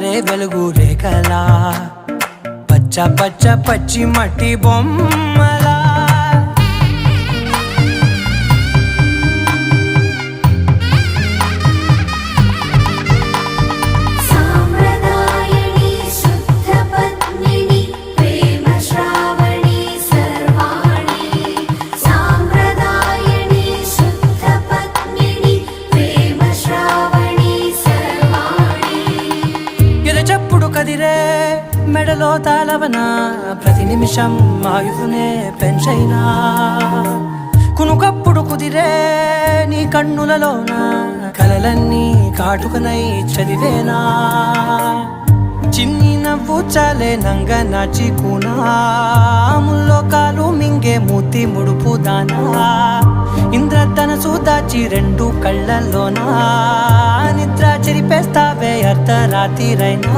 జారే వెలుగు రేఖలా పచ్చ పచ్చ పచ్చి మట్టి బొమ్మలా కదిరే మెడలో తాళవన ప్రతి నిమిషం ఆయుధునే పెంచైనా కునుకప్పుడు కుదిరే నీ కన్నులలోన కలలన్నీ కాటుకనై చదివేనా చిన్ని నవ్వు చాలే నంగ నాచి కూనాముల్లో కాలు మింగే మూతి ముడుపు దానా ఇంద్రధనసు దాచి రెండు కళ్ళల్లోనా నిద్ర చెరిపేస్తావే అర్ధరాత్రిరైనా